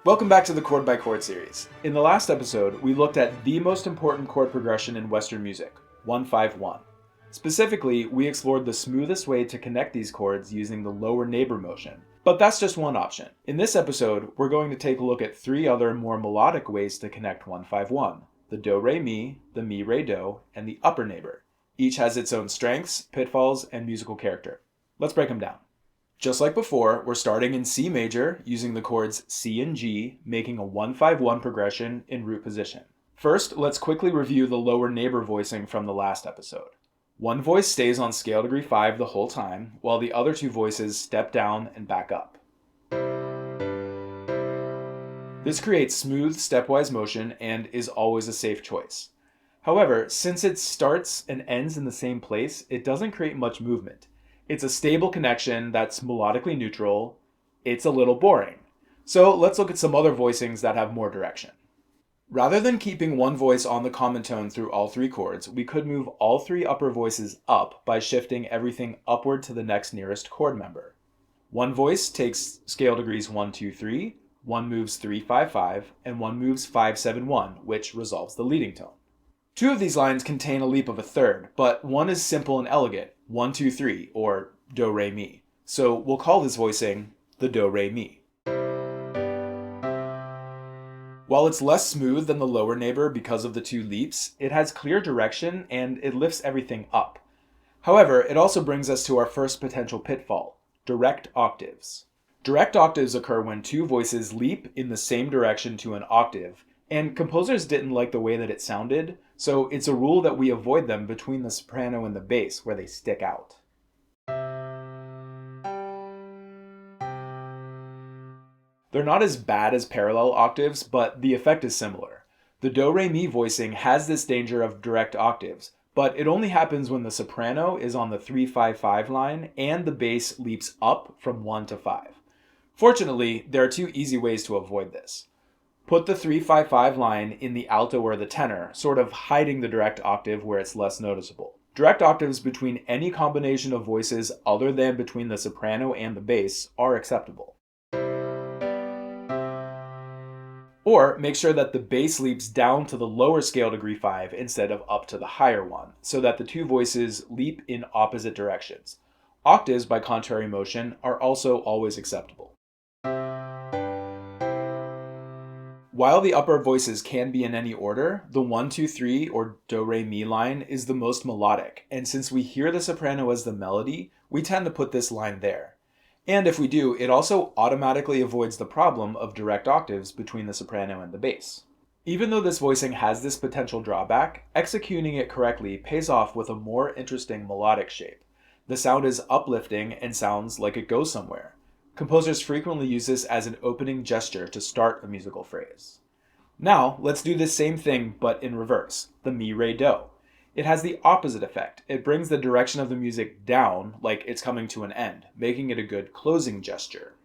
Welcome back to the Chord by Chord series. In the last episode, we looked at the most important chord progression in Western music, 1-5-1. Specifically, we explored the smoothest way to connect these chords using the lower neighbor motion. But that's just one option. In this episode, we're going to take a look at three other more melodic ways to connect 1-5-1: the do-re-mi, the mi-re-do, and the upper neighbor. Each has its own strengths, pitfalls, and musical character. Let's break them down. Just like before, we're starting in C major using the chords C and G, making a 1-5-1 progression in root position. First, let's quickly review the lower neighbor voicing from the last episode. One voice stays on scale degree 5 the whole time, while the other two voices step down and back up. This creates smooth stepwise motion and is always a safe choice. However, since it starts and ends in the same place, it doesn't create much movement. It's a stable connection that's melodically neutral. It's a little boring. So let's look at some other voicings that have more direction. Rather than keeping one voice on the common tone through all three chords, we could move all three upper voices up by shifting everything upward to the next nearest chord member. One voice takes scale degrees 1, 2, 3, one moves 3, 5, 5, and one moves 5, 7, 1, which resolves the leading tone. Two of these lines contain a leap of a third, but one is simple and elegant, 1, 2, 3, or do-re-mi. So we'll call this voicing the do-re-mi. While it's less smooth than the lower neighbor because of the two leaps, it has clear direction and it lifts everything up. However, it also brings us to our first potential pitfall: direct octaves. Direct octaves occur when two voices leap in the same direction to an octave, and composers didn't like the way that it sounded, so it's a rule that we avoid them between the soprano and the bass where they stick out. They're not as bad as parallel octaves, but the effect is similar. The do-re-mi voicing has this danger of direct octaves, but it only happens when the soprano is on the 3-5-5 line and the bass leaps up from 1 to 5. Fortunately, there are two easy ways to avoid this. Put the 3-5-5 line in the alto or the tenor, sort of hiding the direct octave where it's less noticeable. Direct octaves between any combination of voices other than between the soprano and the bass are acceptable. Or make sure that the bass leaps down to the lower scale degree 5 instead of up to the higher one, so that the two voices leap in opposite directions. Octaves, by contrary motion, are also always acceptable. While the upper voices can be in any order, the 1, 2, 3 or do-re-mi line is the most melodic, and since we hear the soprano as the melody, we tend to put this line there. And if we do, it also automatically avoids the problem of direct octaves between the soprano and the bass. Even though this voicing has this potential drawback, executing it correctly pays off with a more interesting melodic shape. The sound is uplifting and sounds like it goes somewhere. Composers frequently use this as an opening gesture to start a musical phrase. Now, let's do this same thing but in reverse, the mi-re-do. It has the opposite effect. It brings the direction of the music down like it's coming to an end, making it a good closing gesture.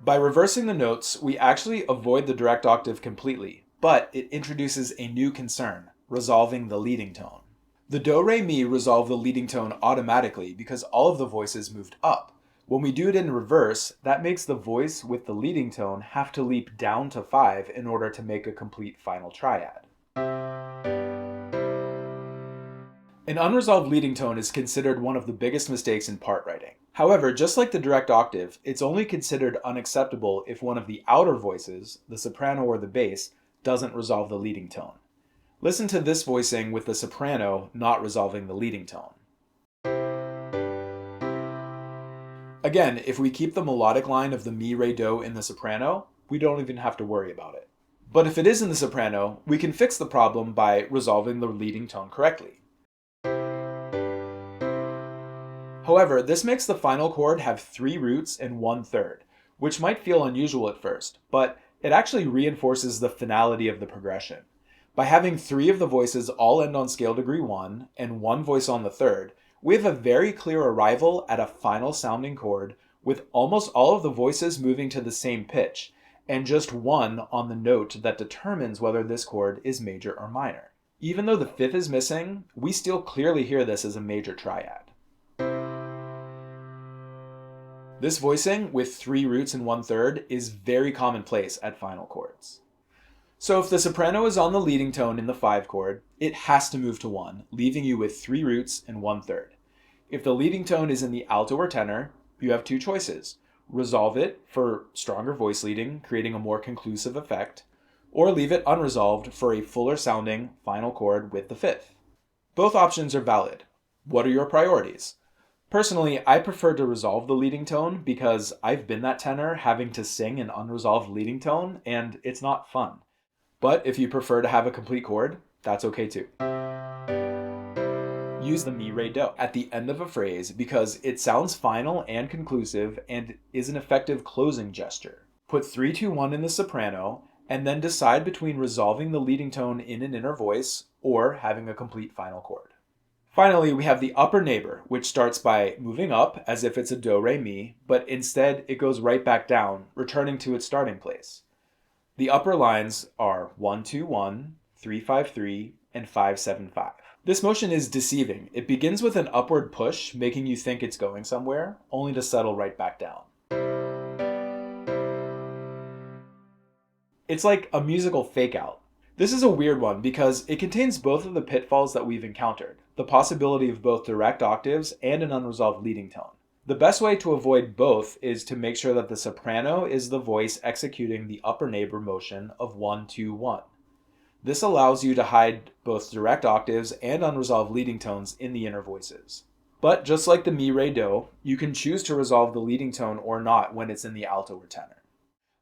By reversing the notes, we actually avoid the direct octave completely, but it introduces a new concern: resolving the leading tone. The do-re-mi resolve the leading tone automatically because all of the voices moved up. When we do it in reverse, that makes the voice with the leading tone have to leap down to 5 in order to make a complete final triad. An unresolved leading tone is considered one of the biggest mistakes in part writing. However, just like the direct octave, it's only considered unacceptable if one of the outer voices, the soprano or the bass, doesn't resolve the leading tone. Listen to this voicing with the soprano not resolving the leading tone. Again, if we keep the melodic line of the mi-re-do in the soprano, we don't even have to worry about it. But if it is in the soprano, we can fix the problem by resolving the leading tone correctly. However, this makes the final chord have 3 roots and 1/3, which might feel unusual at first, but it actually reinforces the finality of the progression. By having 3 of the voices all end on scale degree 1 and 1 voice on the 3rd, we have a very clear arrival at a final sounding chord with almost all of the voices moving to the same pitch, and just one on the note that determines whether this chord is major or minor. Even though the 5th is missing, we still clearly hear this as a major triad. This voicing with 3 roots and 1/3 is very commonplace at final chords. So if the soprano is on the leading tone in the 5 chord, it has to move to 1, leaving you with 3 roots and 1/3. If the leading tone is in the alto or tenor, you have 2 choices. Resolve it for stronger voice leading, creating a more conclusive effect, or leave it unresolved for a fuller sounding final chord with the 5th. Both options are valid. What are your priorities? Personally, I prefer to resolve the leading tone because I've been that tenor having to sing an unresolved leading tone, and it's not fun. But if you prefer to have a complete chord, that's okay too. Use the mi, re, do at the end of a phrase because it sounds final and conclusive and is an effective closing gesture. Put 3, 2, 1 in the soprano, and then decide between resolving the leading tone in an inner voice or having a complete final chord. Finally, we have the upper neighbor, which starts by moving up as if it's a do, re, mi, but instead it goes right back down, returning to its starting place. The upper lines are 1, 2, 1, 3, 5, 3, and 5, 7, 5. This motion is deceiving. It begins with an upward push, making you think it's going somewhere, only to settle right back down. It's like a musical fake-out. This is a weird one because it contains both of the pitfalls that we've encountered, the possibility of both direct octaves and an unresolved leading tone. The best way to avoid both is to make sure that the soprano is the voice executing the upper neighbor motion of 1, 2, 1. This allows you to hide both direct octaves and unresolved leading tones in the inner voices. But just like the mi, re, do, you can choose to resolve the leading tone or not when it's in the alto or tenor.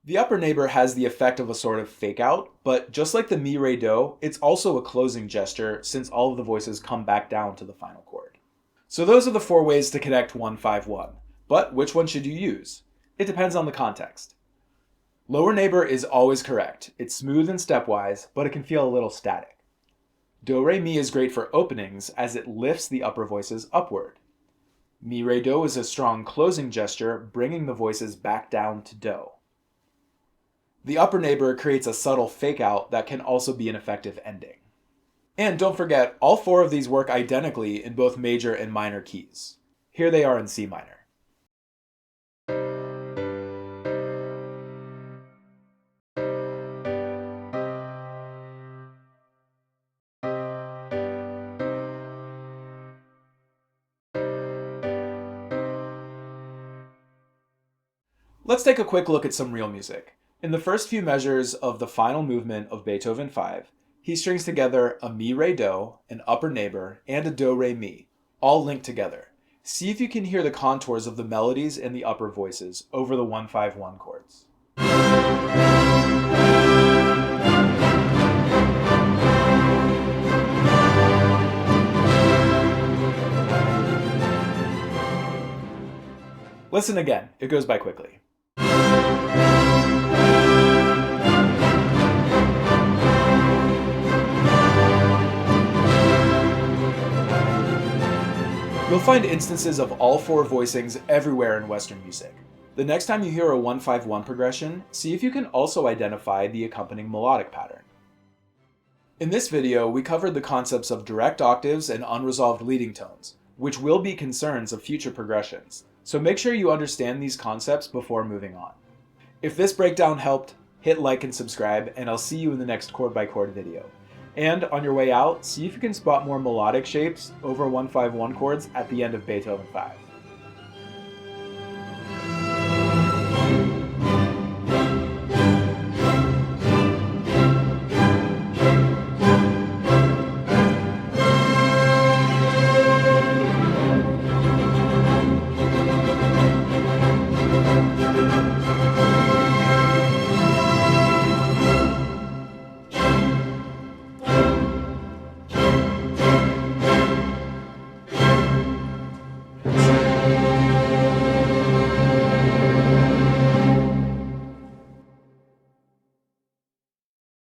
The upper neighbor has the effect of a sort of fake out, but just like the mi, re, do, it's also a closing gesture since all of the voices come back down to the final chord. So those are the 4 ways to connect 1, 5, 1. But which one should you use? It depends on the context. Lower neighbor is always correct. It's smooth and stepwise, but it can feel a little static. Do, re, mi is great for openings as it lifts the upper voices upward. Mi, re, do is a strong closing gesture, bringing the voices back down to do. The upper neighbor creates a subtle fake out that can also be an effective ending. And don't forget, all 4 of these work identically in both major and minor keys. Here they are in C minor. Let's take a quick look at some real music. In the first few measures of the final movement of Beethoven 5, he strings together a mi, re, do, an upper neighbor, and a do, re, mi, all linked together. See if you can hear the contours of the melodies in the upper voices over the 1, 5, 1 chords. Listen again, it goes by quickly. You'll find instances of all 4 voicings everywhere in Western music. The next time you hear a 1-5-1 progression, see if you can also identify the accompanying melodic pattern. In this video, we covered the concepts of direct octaves and unresolved leading tones, which will be concerns of future progressions, so make sure you understand these concepts before moving on. If this breakdown helped, hit like and subscribe, and I'll see you in the next chord by chord video. And on your way out, see if you can spot more melodic shapes over 1-5-1 chords at the end of Beethoven 5.